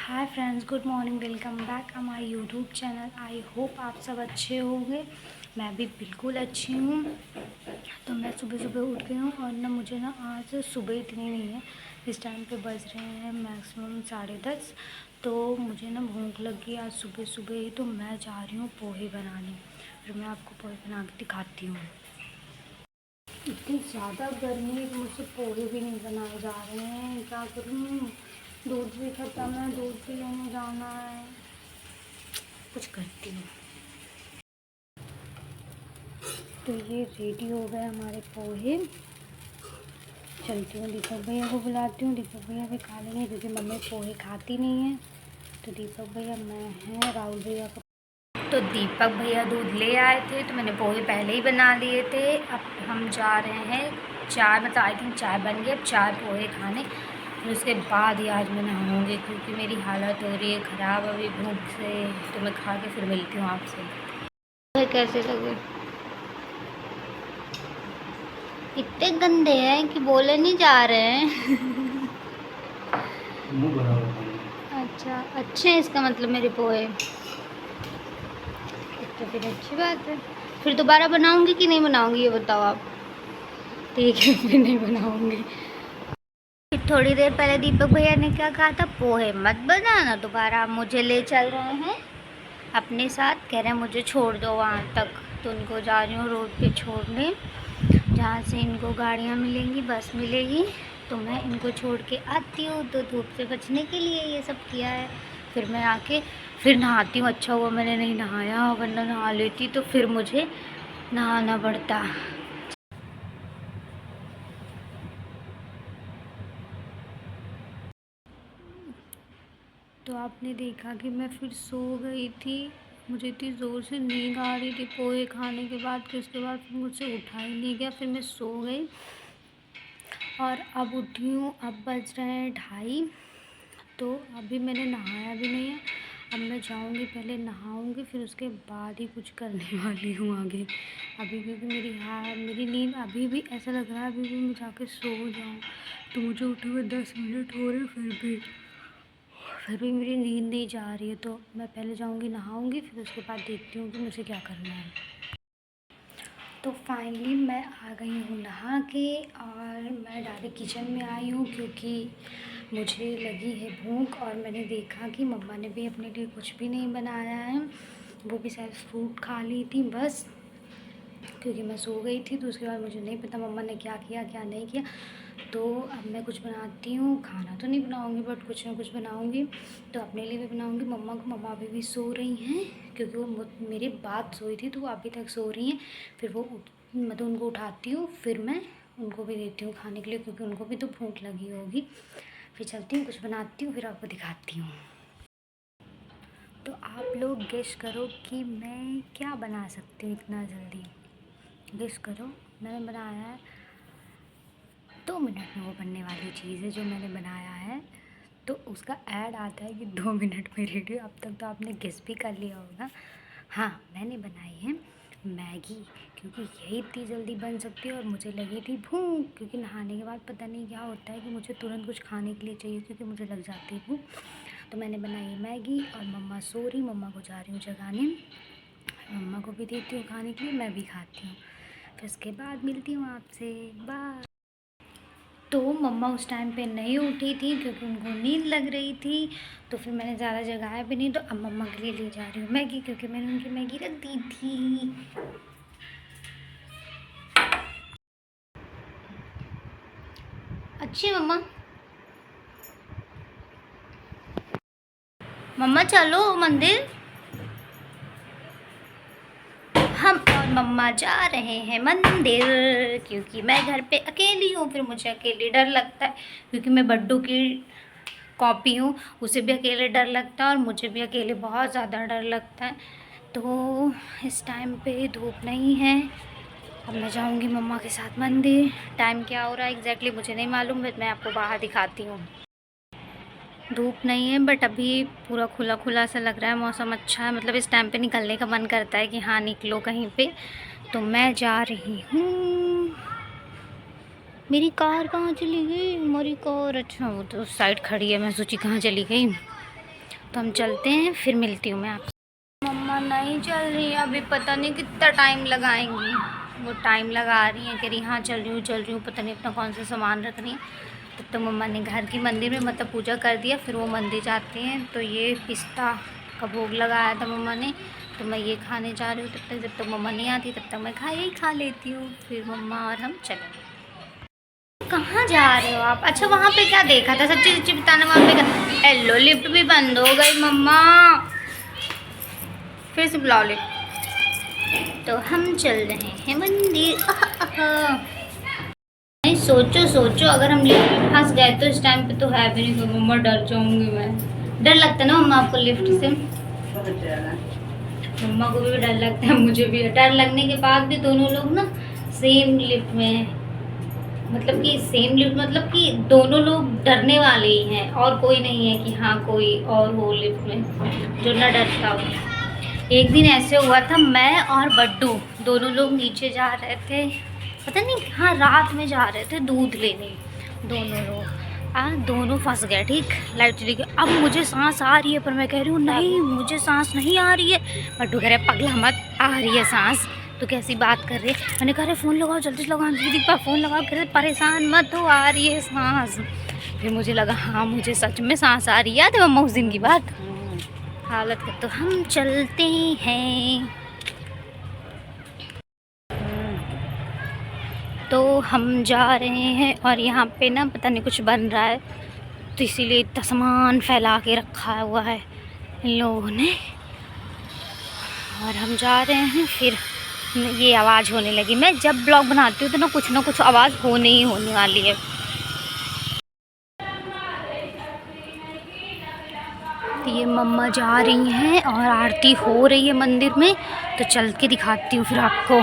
Hi friends, good morning. Welcome back to my YouTube channel. I hope आप सब अच्छे होंगे। मैं भी बिल्कुल अच्छी हूँ। तो मैं सुबह सुबह उठ गई हूँ और ना मुझे ना आज सुबह इतनी नहीं है। इस टाइम पे बज रहे हैं मैक्सिमम 10:30। तो मुझे ना भूख लगी आज सुबह सुबह ही। तो मैं जा रही हूँ पोहे बनाने। फिर मैं आपको पोहे बना के दिखाती हूँ। इतनी ज़्यादा गर्मी है कि मुझसे पोहे भी नहीं बनाए जा रहे हैं। क्या करूँ, दूध भी ख़त्म है, दूध भी लेने जाना है। कुछ करती हूँ। तो ये रेडी हो गए हमारे पोहे। चलती हूँ, दीपक भैया को बुलाती हूँ। दीपक भैया भी खा लेंगे क्योंकि मम्मी पोहे खाती नहीं है। तो दीपक भैया, मैं हैं, राहुल भैया को। तो दीपक भैया दूध ले आए थे तो मैंने पोहे पहले ही बना लिए थे। अब हम जा रहे हैं चाय, मतलब आई थिंक चाय बन गई। अब चाय पोहे खाने, फिर उसके बाद ही आज मैं नहाऊँगी क्योंकि मेरी हालत हो रही है ख़राब अभी भूख से। तो मैं खा के फिर मिलती हूँ आपसे। कैसे लगे? इतने गंदे हैं कि बोले नहीं जा रहे हैं। अच्छा, अच्छे हैं इसका मतलब मेरे पोहे। तो फिर अच्छी बात है। फिर दोबारा बनाऊंगी कि नहीं बनाऊंगी ये बताओ आप। ठीक है, फिर नहीं बनाऊंगी। थोड़ी देर पहले दीपक भैया ने क्या कहा था, पोहे मत बनाना दोबारा। मुझे ले चल रहे हैं अपने साथ, कह रहे हैं मुझे छोड़ दो वहाँ तक। तो उनको जा रही हूँ रोड पे छोड़ने, जहाँ से इनको गाड़ियाँ मिलेंगी, बस मिलेगी। तो मैं इनको छोड़ के आती हूँ। तो धूप से बचने के लिए ये सब किया है। फिर मैं आके फिर नहाती हूँ। अच्छा हुआ मैंने नहीं नहाया, वरना नहा लेती तो फिर मुझे नहाना पड़ता। तो आपने देखा कि मैं फिर सो गई थी। मुझे इतनी ज़ोर से नींद आ रही थी पोहे खाने के बाद कि उसके बाद फिर मुझसे उठा ही नहीं गया। फिर मैं सो गई और अब उठी हूँ। अब बज रहे हैं 2:30। तो अभी मैंने नहाया भी नहीं है। अब मैं जाऊँगी, पहले नहाऊँगी, फिर उसके बाद ही कुछ करने वाली हूँ आगे। अभी क्योंकि मेरी नींद अभी भी ऐसा लग रहा है अभी भी मैं जाके सो जाऊँ। तो मुझे उठे हुए 10 मिनट हो रहे, फिर भी मेरी नींद नहीं जा रही है। तो मैं पहले जाऊँगी, नहाऊँगी, फिर उसके बाद देखती हूँ कि मुझे क्या करना है। तो फाइनली मैं आ गई हूँ नहा के और मैं डायरेक्ट किचन में आई हूँ क्योंकि मुझे लगी है भूख। और मैंने देखा कि मम्मा ने भी अपने लिए कुछ भी नहीं बनाया है। वो भी शायद फ्रूट खा ली थी बस, क्योंकि मैं सो गई थी। तो उसके बाद मुझे नहीं पता मम्मा ने क्या किया क्या नहीं किया। तो अब मैं कुछ बनाती हूँ। खाना तो नहीं बनाऊँगी बट कुछ ना कुछ बनाऊँगी। तो अपने लिए भी बनाऊँगी, मम्मा को। मम्मा अभी भी सो रही हैं क्योंकि वो मेरे बाद सोई थी, तो वो अभी तक सो रही हैं। फिर वो मतलब उनको उठाती हूँ, फिर मैं उनको भी देती हूँ खाने के लिए क्योंकि उनको भी तो भूख लगी होगी। फिर चलती हूँ, कुछ बनाती हूँ, फिर आपको दिखाती हूँ। तो आप लोग गेस करो कि मैं क्या बना सकती हूँ इतना जल्दी। गेस करो। मैंने बनाया है 2 मिनट में वो बनने वाली चीज़ है जो मैंने बनाया है। तो उसका ऐड आता है कि 2 मिनट में रेडी। अब तक तो आपने गेस भी कर लिया होगा। हाँ, मैंने बनाई है मैगी, क्योंकि यही इतनी जल्दी बन सकती है। और मुझे लगी थी भूख, क्योंकि नहाने के बाद पता नहीं क्या होता है कि मुझे तुरंत कुछ खाने के लिए चाहिए क्योंकि मुझे लग जाती है भूख। तो मैंने बनाई है मैगी और मम्मा सो रही, मम्मा को जा रही हूँ जगाने। मम्मा को भी देती हूँ खाने के लिए, मैं भी खाती हूँ। फिर उसके बाद मिलती हूँ आपसे, बाय। तो मम्मा उस टाइम पे नहीं उठी थी क्योंकि उनको नींद लग रही थी। तो फिर मैंने ज़्यादा जगाया भी नहीं। तो अब मम्मा के लिए ले जा रही हूँ मैगी, क्योंकि मैंने उनकी मैगी रख दी थी। अच्छी मम्मा। मम्मा चलो मंदिर। हम और मम्मा जा रहे हैं मंदिर क्योंकि मैं घर पे अकेली हूँ। फिर मुझे अकेले डर लगता है क्योंकि मैं बड्डू की कॉपी हूँ। उसे भी अकेले डर लगता है और मुझे भी अकेले बहुत ज़्यादा डर लगता है। तो इस टाइम पे धूप नहीं है। अब मैं जाऊँगी मम्मा के साथ मंदिर। टाइम क्या हो रहा है एग्जैक्टली मुझे नहीं मालूम, बट मैं आपको बाहर दिखाती हूँ। धूप नहीं है बट अभी पूरा खुला खुला सा लग रहा है। मौसम अच्छा है, मतलब इस टाइम पे निकलने का मन करता है कि हाँ निकलो कहीं पे। तो मैं जा रही हूँ। मेरी कार कहाँ चली गई? हमारी कार, अच्छा वो तो उस साइड खड़ी है, मैं सोची कहाँ चली गई। तो हम चलते हैं, फिर मिलती हूँ मैं आपसे। मम्मा नहीं चल रही, अभी पता नहीं कितना टाइम लगाएंगी। वो टाइम लगा रही हैं, कह रही हाँ चल रही हूँ, पता नहीं अपना कौन सा सामान रख रही हैं। तब तक मम्मा ने घर की मंदिर में मतलब पूजा कर दिया, फिर वो मंदिर जाते हैं। तो ये पिस्ता का भोग लगाया था मम्मा ने, तो मैं ये खाने जा रही हूँ। तब तक जब तक मम्मा नहीं आती तब तक मैं खा लेती हूँ, फिर मम्मा और हम चलेंगे। कहाँ जा रहे हो आप? अच्छा वहाँ पे क्या देखा था? सच्ची सच्ची बताना, वहाँ पे क्या? हेलो, लिफ्ट भी बंद हो गई मम्मा, फिर से बुलाओ लिफ्ट। तो हम चल रहे हैं मंदिर। नहीं सोचो अगर हम लिफ्ट में फंस गए तो इस टाइम पे तो है भी नहीं, तो मम्मा डर जाऊंगी मैं। डर लगता है ना मम्मा आपको लिफ्ट से? मम्मा को भी डर लगता है, मुझे भी डर लगने के बाद भी दोनों लोग ना सेम लिफ्ट में हैं। मतलब कि सेम लिफ्ट मतलब कि दोनों लोग डरने वाले ही हैं, और कोई नहीं है कि हाँ कोई और हो लिफ्ट में जो ना डरता हो। एक दिन ऐसे हुआ था, मैं और बड्डू दोनों लोग नीचे जा रहे थे, पता नहीं हाँ रात में जा रहे थे दूध लेने। दोनों लोग दोनों फंस गए। ठीक, लाइट चली गई। अब मुझे सांस आ रही है, पर मैं कह रही हूँ नहीं मुझे सांस नहीं आ रही है। बड्डू कह रहे पगला मत, आ रही है सांस, तो कैसी बात कर रहे। मैंने कहा फ़ोन लगाओ जल्दी से लगाओ, दीदी का फ़ोन लगाओ। कह रहे परेशान मत हो, आ रही है सांस। फिर मुझे लगा हाँ मुझे सच में सांस आ रही है। तो मम्मा उस दिन की बात हालत कर। तो हम चलते हैं। तो हम जा रहे हैं, और यहाँ पे ना पता नहीं कुछ बन रहा है, तो इसीलिए इतना सामान फैला के रखा हुआ है इन लोगों ने। और हम जा रहे हैं, फिर ये आवाज़ होने लगी। मैं जब ब्लॉग बनाती हूँ तो ना कुछ आवाज़ होने ही होने वाली है। तो ये मम्मा जा रही हैं और आरती हो रही है मंदिर में, तो चल के दिखाती हूँ फिर आपको।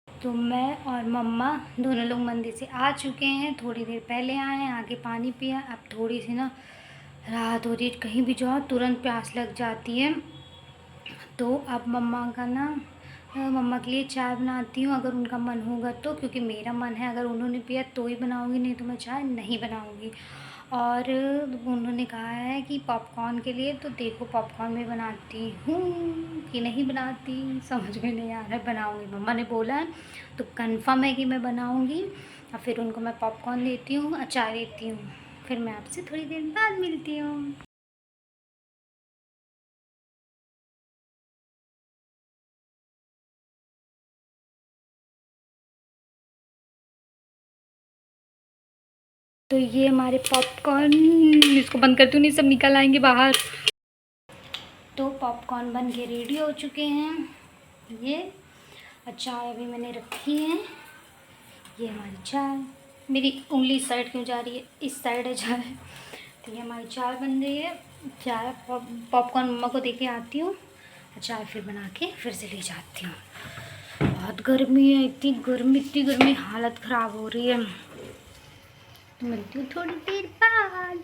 तो मैं और मम्मा दोनों लोग मंदिर से आ चुके हैं, थोड़ी देर पहले आए हैं, आके पानी पिया। अब थोड़ी सी ना रात हो रही है, कहीं भी जाओ तुरंत प्यास लग जाती है। तो अब मम्मा का ना मम्मा के लिए चाय बनाती हूँ, अगर उनका मन होगा तो, क्योंकि मेरा मन है अगर उन्होंने पिया तो ही बनाऊँगी, नहीं तो मैं चाय नहीं बनाऊँगी। और उन्होंने कहा है कि पॉपकॉर्न के लिए, तो देखो पॉपकॉर्न में बनाती हूँ कि नहीं बनाती, समझ में नहीं आ रहा है। बनाऊँगी, मम्मा ने बोला है तो कंफर्म है कि मैं बनाऊँगी। और फिर उनको मैं पॉपकॉर्न देती हूँ, चाय देती हूँ, फिर मैं आपसे थोड़ी देर बाद मिलती हूँ। तो ये हमारे पॉपकॉर्न, इसको बंद करती हूँ नहीं सब निकल आएंगे बाहर। तो पॉपकॉर्न बन के रेडी हो चुके हैं ये, और चाय अभी मैंने रखी है। ये हमारी चाय, मेरी उंगली इस साइड क्यों जा रही है, इस साइड है चाय। तो ये हमारी चाय बन रही है। चाय पॉपकॉर्न मम्मा को दे के आती हूँ, चाय फिर बना के फिर से ले जाती हूँ। बहुत गर्मी है, इतनी गर्मी हालत ख़राब हो रही है। तो मिलती हूँ थोड़ी देर बाद।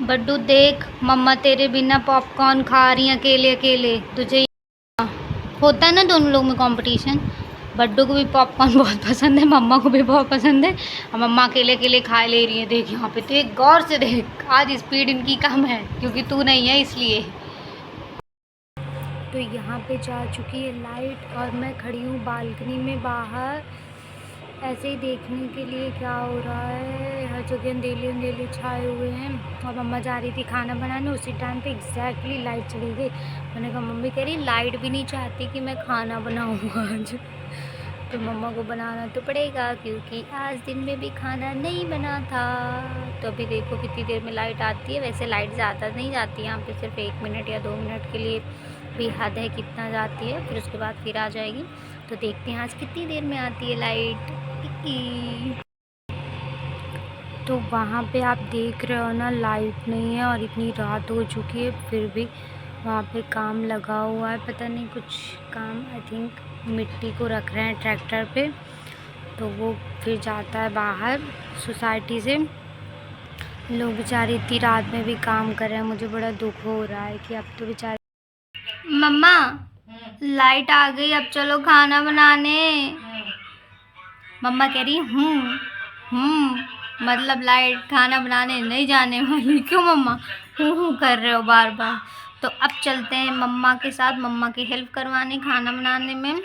बड्डू देख मम्मा तेरे बिना पॉपकॉर्न खा रही हैं अकेले अकेले, तुझे होता है ना दोनों लोग में कंपटीशन। बड्डू को भी पॉपकॉर्न बहुत पसंद है, मम्मा को भी बहुत पसंद है, और मम्मा अकेले अकेले खा ले रही है। देख यहाँ पे तो एक गौर से देख, आज स्पीड इनकी कम है क्योंकि तू नहीं है इसलिए। तो यहाँ पे जा चुकी है लाइट, और मैं खड़ी हूँ बालकनी में बाहर, ऐसे ही देखने के लिए क्या हो रहा है। हर जगह अंधेले छाए हुए हैं। और मम्मा जा रही थी खाना बनाने, उसी टाइम पे एग्जैक्टली लाइट चली गई। मैंने कहा मम्मी कह रही लाइट भी नहीं चाहती कि मैं खाना बनाऊँ आज। तो मम्मा को बनाना तो पड़ेगा क्योंकि आज दिन में भी खाना नहीं बना था। तो अभी देखो कितनी देर में लाइट आती है। वैसे लाइट ज़्यादा नहीं जाती है यहाँ पे, सिर्फ 1 मिनट या 2 मिनट के लिए भी हद है कितना जाती है, फिर उसके बाद फिर आ जाएगी। तो देखते हैं आज कितनी देर में आती है लाइट। तो वहाँ पे आप देख रहे हो ना लाइट नहीं है, और इतनी रात हो चुकी है फिर भी वहाँ पे काम लगा हुआ है। पता नहीं कुछ काम, आई थिंक मिट्टी को रख रहे हैं ट्रैक्टर पे, तो वो फिर जाता है बाहर सोसाइटी से। लोग बेचारे इतनी रात में भी काम कर रहे हैं, मुझे बड़ा दुख हो रहा है कि अब तो बेचारे। मम्मा लाइट आ गई, अब चलो खाना बनाने। मम्मा कह रही मतलब लाइट खाना बनाने नहीं जाने वाली। क्यों मम्मा हूँ कर रहे हो बार बार। तो अब चलते हैं मम्मा के साथ, मम्मा की हेल्प करवाने खाना बनाने में।